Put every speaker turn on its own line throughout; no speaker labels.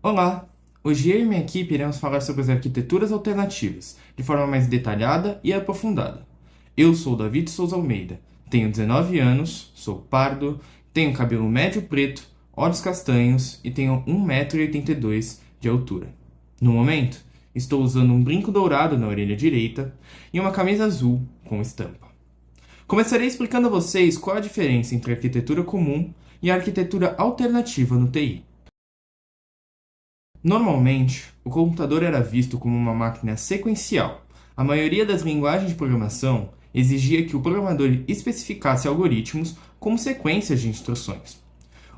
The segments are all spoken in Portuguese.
Olá! Hoje eu e minha equipe iremos falar sobre as arquiteturas alternativas, de forma mais detalhada e aprofundada. Eu sou David Souza Almeida, tenho 19 anos, sou pardo, tenho cabelo médio preto, olhos castanhos e tenho 1,82 m de altura. No momento, estou usando um brinco dourado na orelha direita e uma camisa azul com estampa. Começarei explicando a vocês qual a diferença entre a arquitetura comum e a arquitetura alternativa no TI. Normalmente, o computador era visto como uma máquina sequencial. A maioria das linguagens de programação exigia que o programador especificasse algoritmos como sequências de instruções.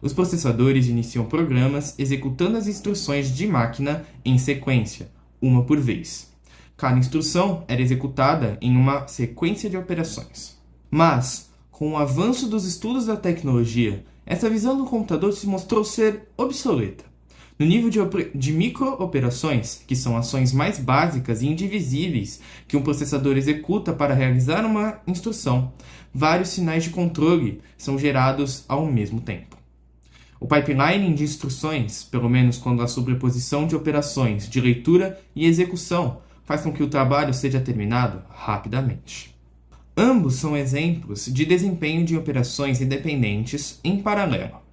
Os processadores iniciam programas executando as instruções de máquina em sequência, uma por vez. Cada instrução era executada em uma sequência de operações. Mas, com o avanço dos estudos da tecnologia, essa visão do computador se mostrou ser obsoleta. No nível de micro-operações, que são ações mais básicas e indivisíveis que um processador executa para realizar uma instrução, vários sinais de controle são gerados ao mesmo tempo. O pipelining de instruções, pelo menos quando a sobreposição de operações de leitura e execução faz com que o trabalho seja terminado rapidamente. Ambos são exemplos de desempenho de operações independentes em paralelo.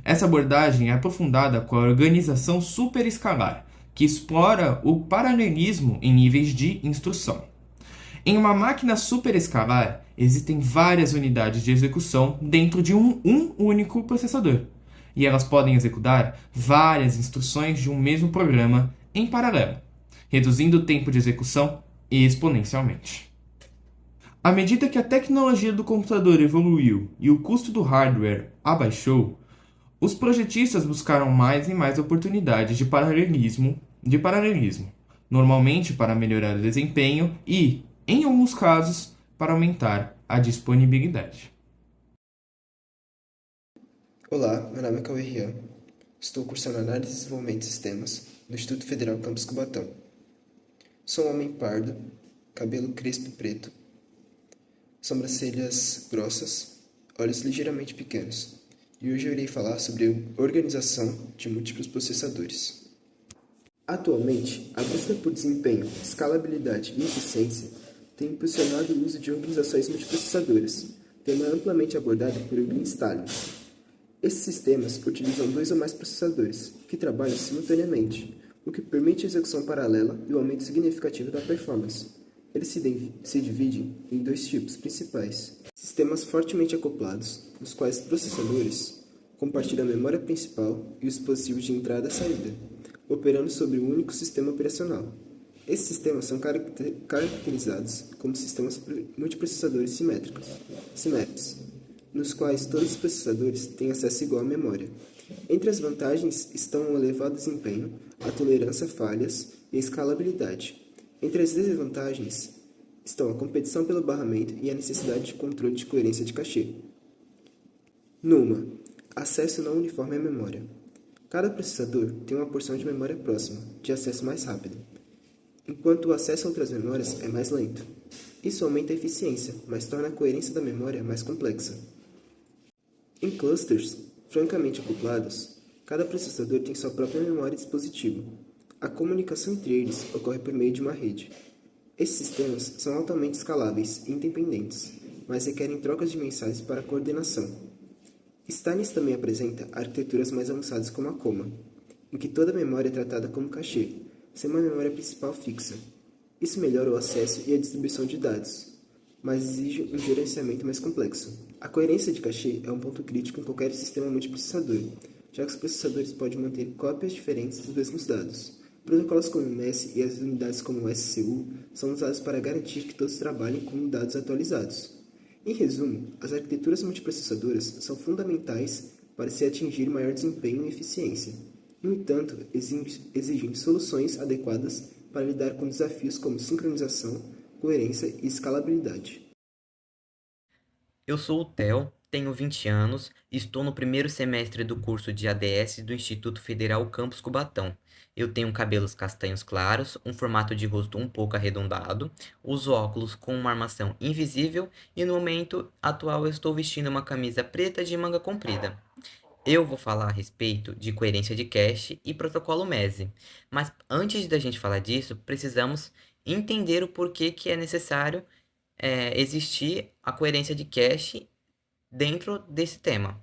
Essa abordagem é aprofundada com a organização superescalar, que explora o paralelismo em níveis de instrução. Em uma máquina superescalar, existem várias unidades de execução dentro de um único processador, e elas podem executar várias instruções de um mesmo programa em paralelo, reduzindo o tempo de execução exponencialmente. À medida que a tecnologia do computador evoluiu e o custo do hardware abaixou, os projetistas buscaram mais e mais oportunidades de paralelismo, normalmente para melhorar o desempenho e, em alguns casos, para aumentar a disponibilidade.
Olá, meu nome é Cauê Rian. Estou cursando Análise e Desenvolvimento de Sistemas no Instituto Federal Campus Cubatão. Sou um homem pardo, cabelo crespo e preto, sobrancelhas grossas, olhos ligeiramente pequenos. E hoje eu irei falar sobre organização de múltiplos processadores. Atualmente, a busca por desempenho, escalabilidade e eficiência tem impulsionado o uso de organizações multiprocessadoras, tema amplamente abordado por Irving Stalin. Esses sistemas utilizam 2 ou mais processadores, que trabalham simultaneamente, o que permite a execução paralela e o aumento significativo da performance. Eles se dividem em 2 tipos principais. Sistemas fortemente acoplados, nos quais os processadores compartilham a memória principal e os dispositivos de entrada e saída, operando sobre um único sistema operacional. Esses sistemas são caracterizados como sistemas multiprocessadores simétricos, SIMEPs, nos quais todos os processadores têm acesso igual à memória. Entre as vantagens estão o elevado desempenho, a tolerância a falhas e a escalabilidade. Entre as desvantagens estão a competição pelo barramento e a necessidade de controle de coerência de cache. Numa, acesso não uniforme à memória. Cada processador tem uma porção de memória próxima, de acesso mais rápido, enquanto o acesso a outras memórias é mais lento. Isso aumenta a eficiência, mas torna a coerência da memória mais complexa. Em clusters francamente acoplados, cada processador tem sua própria memória e dispositivo. A comunicação entre eles ocorre por meio de uma rede. Esses sistemas são altamente escaláveis e independentes, mas requerem trocas de mensagens para coordenação. Stalin também apresenta arquiteturas mais avançadas como a Coma, em que toda a memória é tratada como cache, sem uma memória principal fixa. Isso melhora o acesso e a distribuição de dados, mas exige um gerenciamento mais complexo. A coerência de cache é um ponto crítico em qualquer sistema multiprocessador, já que os processadores podem manter cópias diferentes dos mesmos dados. Protocolos como o MES e as unidades como o SCU são usados para garantir que todos trabalhem com dados atualizados. Em resumo, as arquiteturas multiprocessadoras são fundamentais para se atingir maior desempenho e eficiência. No entanto, exigem soluções adequadas para lidar com desafios como sincronização, coerência e escalabilidade.
Eu sou o Theo, tenho 20 anos e estou no primeiro semestre do curso de ADS do Instituto Federal Campus Cubatão. Eu tenho cabelos castanhos claros, um formato de rosto um pouco arredondado, uso óculos com uma armação invisível e no momento atual eu estou vestindo uma camisa preta de manga comprida. Eu vou falar a respeito de coerência de cache e protocolo MESE, mas antes da gente falar disso, precisamos entender o porquê que é necessário existir a coerência de cache dentro desse tema.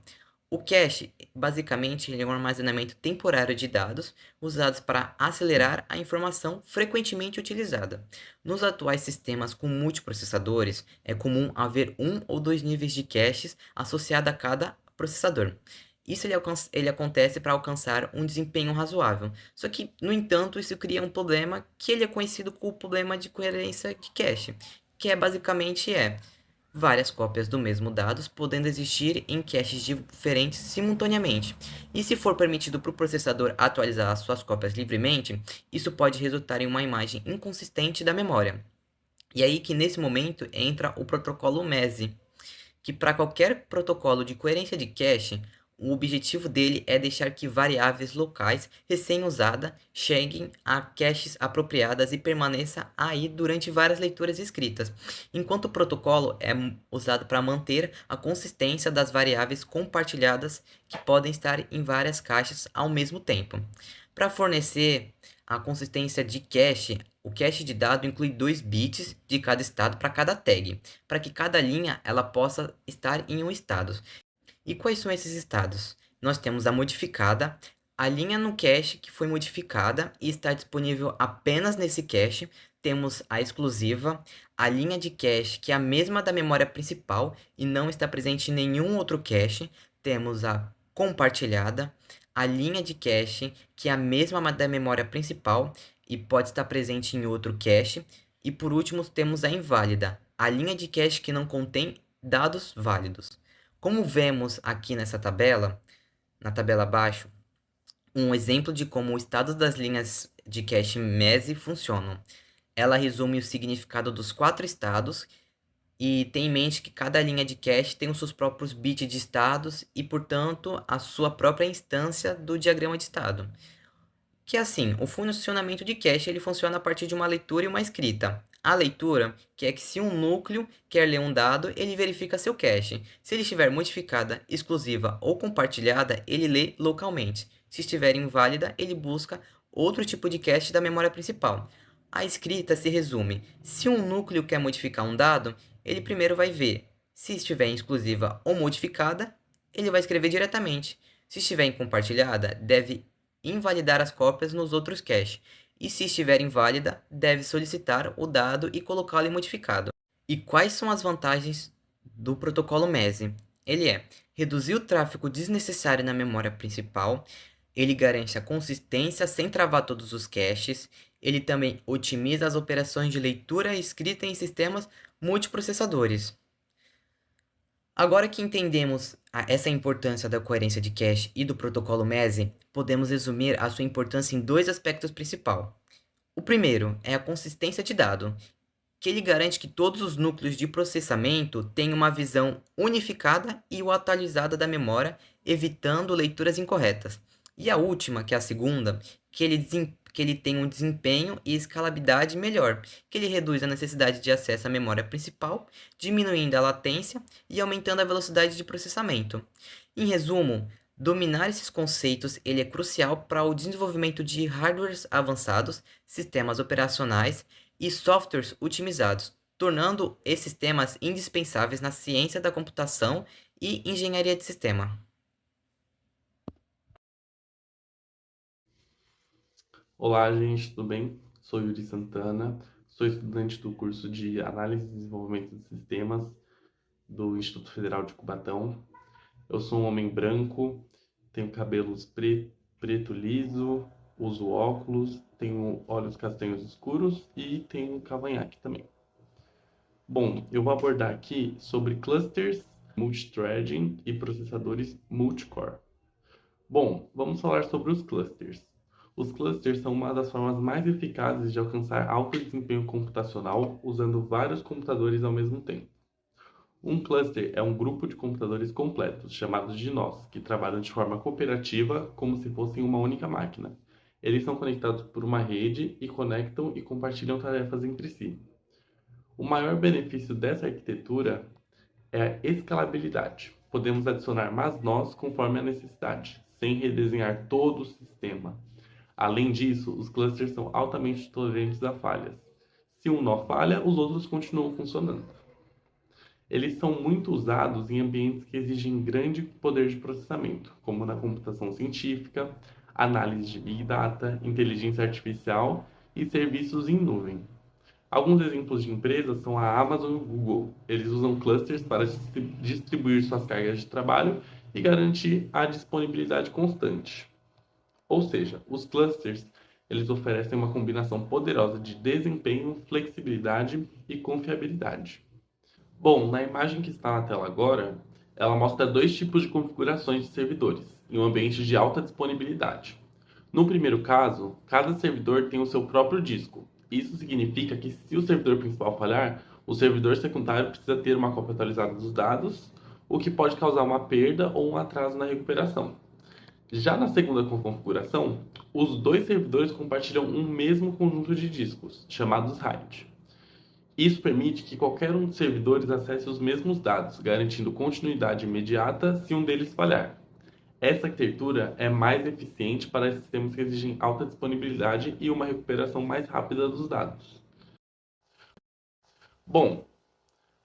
O cache, basicamente, ele é um armazenamento temporário de dados usados para acelerar a informação frequentemente utilizada. Nos atuais sistemas com multiprocessadores, é comum haver um ou dois níveis de caches associados a cada processador. Isso ele acontece para alcançar um desempenho razoável. Só que, no entanto, isso cria um problema que ele é conhecido como o problema de coerência de cache, que basicamente várias cópias do mesmo dados podendo existir em caches diferentes simultaneamente. E se for permitido para o processador atualizar as suas cópias livremente, isso pode resultar em uma imagem inconsistente da memória. E aí que nesse momento entra o protocolo MESE, que para qualquer protocolo de coerência de cache, o objetivo dele é deixar que variáveis locais recém-usadas cheguem a caches apropriadas e permaneça aí durante várias leituras escritas, enquanto o protocolo é usado para manter a consistência das variáveis compartilhadas que podem estar em várias caixas ao mesmo tempo. Para fornecer a consistência de cache, o cache de dado inclui 2 bits de cada estado para cada tag, para que cada linha ela possa estar em um estado. E quais são esses estados? Nós temos a modificada, a linha no cache que foi modificada e está disponível apenas nesse cache. Temos a exclusiva, a linha de cache que é a mesma da memória principal e não está presente em nenhum outro cache. Temos a compartilhada, a linha de cache que é a mesma da memória principal e pode estar presente em outro cache. E por último temos a inválida, a linha de cache que não contém dados válidos. Como vemos aqui nessa tabela, na tabela abaixo, um exemplo de como o estado das linhas de cache MESE funcionam. Ela resume o significado dos 4 estados e tem em mente que cada linha de cache tem os seus próprios bits de estados e, portanto, a sua própria instância do diagrama de estado. Que é assim, o funcionamento de cache ele funciona a partir de uma leitura e uma escrita. A leitura, que é que se um núcleo quer ler um dado, ele verifica seu cache. Se ele estiver modificada, exclusiva ou compartilhada, ele lê localmente. Se estiver inválida, ele busca outro tipo de cache da memória principal. A escrita se resume: se um núcleo quer modificar um dado, ele primeiro vai ver. Se estiver em exclusiva ou modificada, ele vai escrever diretamente. Se estiver em compartilhada, deve invalidar as cópias nos outros caches, e se estiver inválida, deve solicitar o dado e colocá-lo em modificado. E quais são as vantagens do protocolo MESE? Ele reduzir o tráfego desnecessário na memória principal, ele garante a consistência sem travar todos os caches, ele também otimiza as operações de leitura e escrita em sistemas multiprocessadores. Agora que entendemos essa importância da coerência de cache e do protocolo MESE, podemos resumir a sua importância em 2 aspectos principais. O primeiro é a consistência de dado, que ele garante que todos os núcleos de processamento tenham uma visão unificada e atualizada da memória, evitando leituras incorretas. E a última, que é a segunda, que ele tem um desempenho e escalabilidade melhor, que ele reduz a necessidade de acesso à memória principal, diminuindo a latência e aumentando a velocidade de processamento. Em resumo, dominar esses conceitos ele é crucial para o desenvolvimento de hardwares avançados, sistemas operacionais e softwares otimizados, tornando esses temas indispensáveis na ciência da computação e engenharia de sistema.
Olá, gente, tudo bem? Sou Yuri Santana, sou estudante do curso de Análise e Desenvolvimento de Sistemas do Instituto Federal de Cubatão. Eu sou um homem branco, tenho cabelos preto liso, uso óculos, tenho olhos castanhos escuros e tenho cavanhaque também. Bom, eu vou abordar aqui sobre clusters, multithreading e processadores multicore. Bom, vamos falar sobre os clusters. Os clusters são uma das formas mais eficazes de alcançar alto desempenho computacional usando vários computadores ao mesmo tempo. Um cluster é um grupo de computadores completos, chamados de nós, que trabalham de forma cooperativa como se fossem uma única máquina. Eles são conectados por uma rede e conectam e compartilham tarefas entre si. O maior benefício dessa arquitetura é a escalabilidade. podemos adicionar mais nós conforme a necessidade, sem redesenhar todo o sistema. Além disso, os clusters são altamente tolerantes a falhas. Se um nó falha, os outros continuam funcionando. Eles são muito usados em ambientes que exigem grande poder de processamento, como na computação científica, análise de Big Data, inteligência artificial e serviços em nuvem. Alguns exemplos de empresas são a Amazon e o Google. Eles usam clusters para distribuir suas cargas de trabalho e garantir a disponibilidade constante. Ou seja, os clusters eles oferecem uma combinação poderosa de desempenho, flexibilidade e confiabilidade. Bom, na imagem que está na tela agora, ela mostra dois tipos de configurações de servidores, em um ambiente de alta disponibilidade. No primeiro caso, cada servidor tem o seu próprio disco. Isso significa que se o servidor principal falhar, o servidor secundário precisa ter uma cópia atualizada dos dados, o que pode causar uma perda ou um atraso na recuperação. Já na segunda configuração, os dois servidores compartilham um mesmo conjunto de discos, chamados RAID. Isso permite que qualquer um dos servidores acesse os mesmos dados, garantindo continuidade imediata se um deles falhar. Essa arquitetura é mais eficiente para sistemas que exigem alta disponibilidade e uma recuperação mais rápida dos dados. Bom,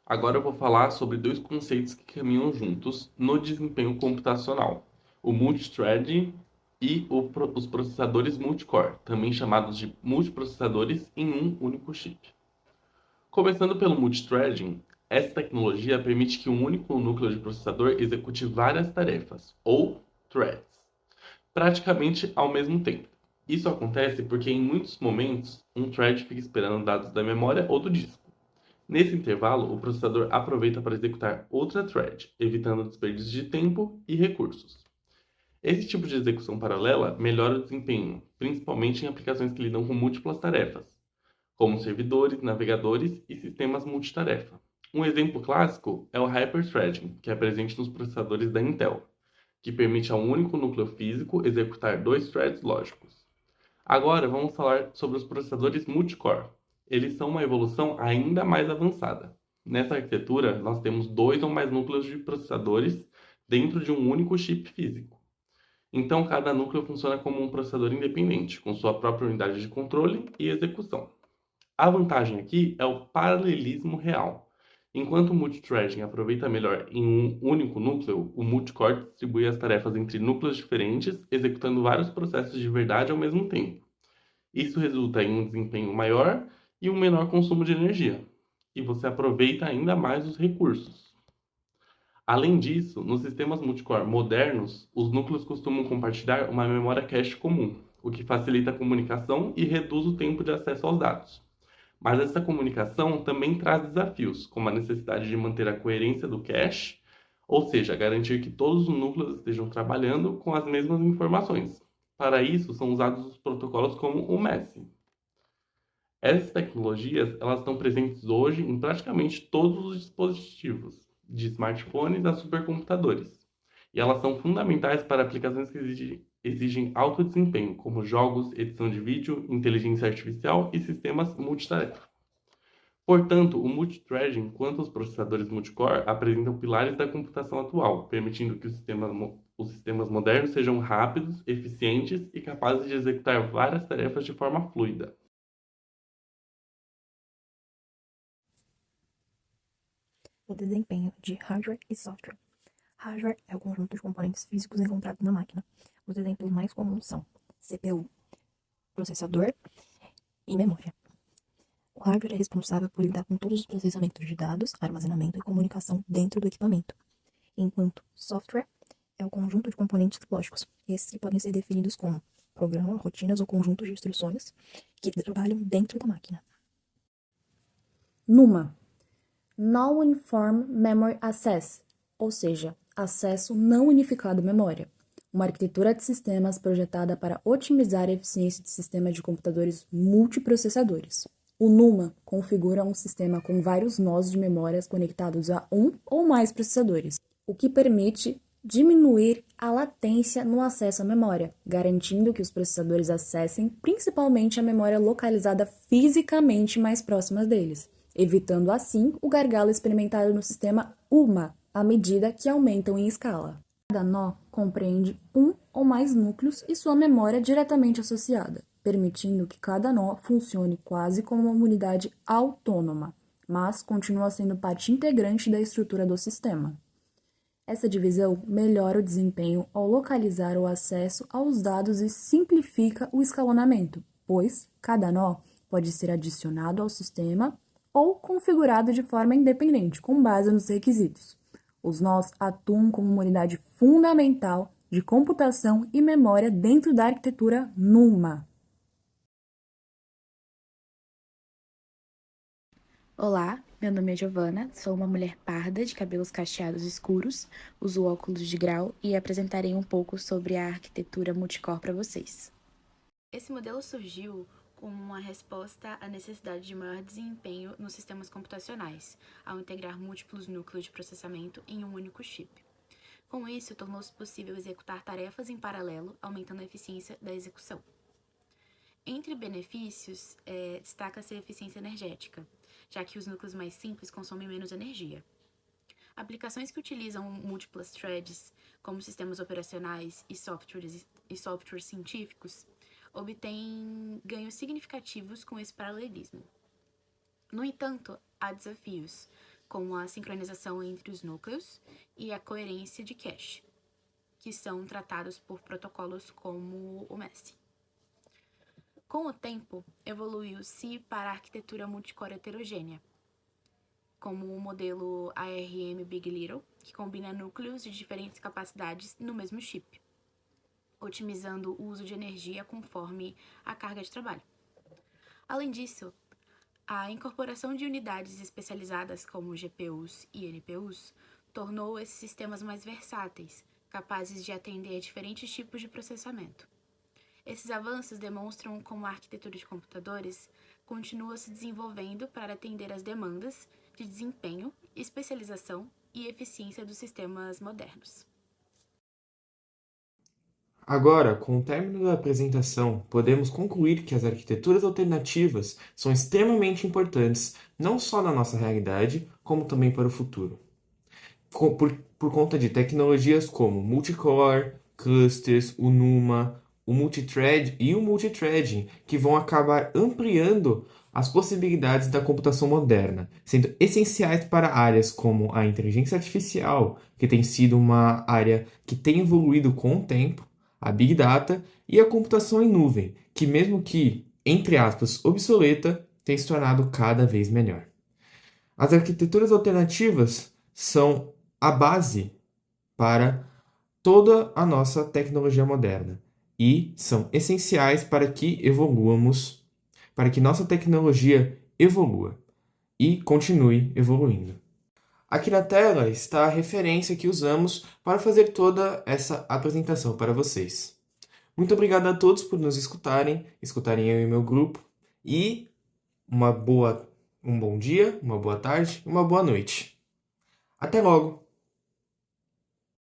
agora eu vou falar sobre dois conceitos que caminham juntos no desempenho computacional: o multithreading e os processadores multicore, também chamados de multiprocessadores em um único chip. Começando pelo multithreading, essa tecnologia permite que um único núcleo de processador execute várias tarefas, ou threads, praticamente ao mesmo tempo. Isso acontece porque em muitos momentos um thread fica esperando dados da memória ou do disco. Nesse intervalo, o processador aproveita para executar outra thread, evitando desperdício de tempo e recursos. Esse tipo de execução paralela melhora o desempenho, principalmente em aplicações que lidam com múltiplas tarefas, como servidores, navegadores e sistemas multitarefa. Um exemplo clássico é o hyperthreading, que é presente nos processadores da Intel, que permite a um único núcleo físico executar dois threads lógicos. Agora vamos falar sobre os processadores multicore. Eles são uma evolução ainda mais avançada. Nessa arquitetura, nós temos dois ou mais núcleos de processadores dentro de um único chip físico. Então, cada núcleo funciona como um processador independente, com sua própria unidade de controle e execução. A vantagem aqui é o paralelismo real. Enquanto o multithreading aproveita melhor em um único núcleo, o multicore distribui as tarefas entre núcleos diferentes, executando vários processos de verdade ao mesmo tempo. Isso resulta em um desempenho maior e um menor consumo de energia, e você aproveita ainda mais os recursos. Além disso, nos sistemas multicore modernos, os núcleos costumam compartilhar uma memória cache comum, o que facilita a comunicação e reduz o tempo de acesso aos dados. Mas essa comunicação também traz desafios, como a necessidade de manter a coerência do cache, ou seja, garantir que todos os núcleos estejam trabalhando com as mesmas informações. Para isso, são usados os protocolos como o MESI. Essas tecnologias elas estão presentes hoje em praticamente todos os dispositivos, de smartphones a supercomputadores, e elas são fundamentais para aplicações que exigem alto desempenho, como jogos, edição de vídeo, inteligência artificial e sistemas multitarefa. Portanto, o multithreading, quanto os processadores multicore, apresentam pilares da computação atual, permitindo que os sistemas modernos sejam rápidos, eficientes e capazes de executar várias tarefas de forma fluida.
O desempenho de hardware e software. Hardware é o conjunto de componentes físicos encontrados na máquina. Os exemplos mais comuns são CPU, processador e memória. O hardware é responsável por lidar com todos os processamentos de dados, armazenamento e comunicação dentro do equipamento, enquanto software é o conjunto de componentes lógicos. Esses podem ser definidos como programas, rotinas ou conjuntos de instruções que trabalham dentro da máquina.
NUMA, Non-Uniform Memory Access, ou seja, acesso não unificado à memória. Uma arquitetura de sistemas projetada para otimizar a eficiência de sistemas de computadores multiprocessadores. O NUMA configura um sistema com vários nós de memórias conectados a um ou mais processadores, o que permite diminuir a latência no acesso à memória, garantindo que os processadores acessem principalmente a memória localizada fisicamente mais próxima deles, evitando assim o gargalo experimentado no sistema UMA, à medida que aumentam em escala. Cada nó compreende um ou mais núcleos e sua memória diretamente associada, permitindo que cada nó funcione quase como uma unidade autônoma, mas continua sendo parte integrante da estrutura do sistema. Essa divisão melhora o desempenho ao localizar o acesso aos dados e simplifica o escalonamento, pois cada nó pode ser adicionado ao sistema ou configurado de forma independente, com base nos requisitos. Os nós atuam como uma unidade fundamental de computação e memória dentro da arquitetura NUMA.
Olá, meu nome é Giovana, sou uma mulher parda de cabelos cacheados escuros, uso óculos de grau e apresentarei um pouco sobre a arquitetura multicore para vocês.
Esse modelo surgiu como uma resposta à necessidade de maior desempenho nos sistemas computacionais, ao integrar múltiplos núcleos de processamento em um único chip. Com isso, tornou-se possível executar tarefas em paralelo, aumentando a eficiência da execução. Entre benefícios, destaca-se a eficiência energética, já que os núcleos mais simples consomem menos energia. Aplicações que utilizam múltiplas threads, como sistemas operacionais e softwares científicos, obtêm ganhos significativos com esse paralelismo. No entanto, há desafios, como a sincronização entre os núcleos e a coerência de cache, que são tratados por protocolos como o MESSI. Com o tempo, evoluiu-se para a arquitetura multicore heterogênea, como o modelo ARM Big Little, que combina núcleos de diferentes capacidades no mesmo chip, otimizando o uso de energia conforme a carga de trabalho. Além disso, a incorporação de unidades especializadas como GPUs e NPUs tornou esses sistemas mais versáteis, capazes de atender a diferentes tipos de processamento. Esses avanços demonstram como a arquitetura de computadores continua se desenvolvendo para atender às demandas de desempenho, especialização e eficiência dos sistemas modernos.
Agora, com o término da apresentação, podemos concluir que as arquiteturas alternativas são extremamente importantes, não só na nossa realidade, como também para o futuro. Por conta de tecnologias como multicore, clusters, o NUMA, o multithread e o multithreading, que vão acabar ampliando as possibilidades da computação moderna, sendo essenciais para áreas como a inteligência artificial, que tem sido uma área que tem evoluído com o tempo, a Big Data e a computação em nuvem, que mesmo que, entre aspas, obsoleta, tem se tornado cada vez melhor. As arquiteturas alternativas são a base para toda a nossa tecnologia moderna e são essenciais para que evoluamos, para que nossa tecnologia evolua e continue evoluindo. Aqui na tela está a referência que usamos para fazer toda essa apresentação para vocês. Muito obrigado a todos por nos escutarem eu e meu grupo, e um bom dia, uma boa tarde e uma boa noite. Até logo!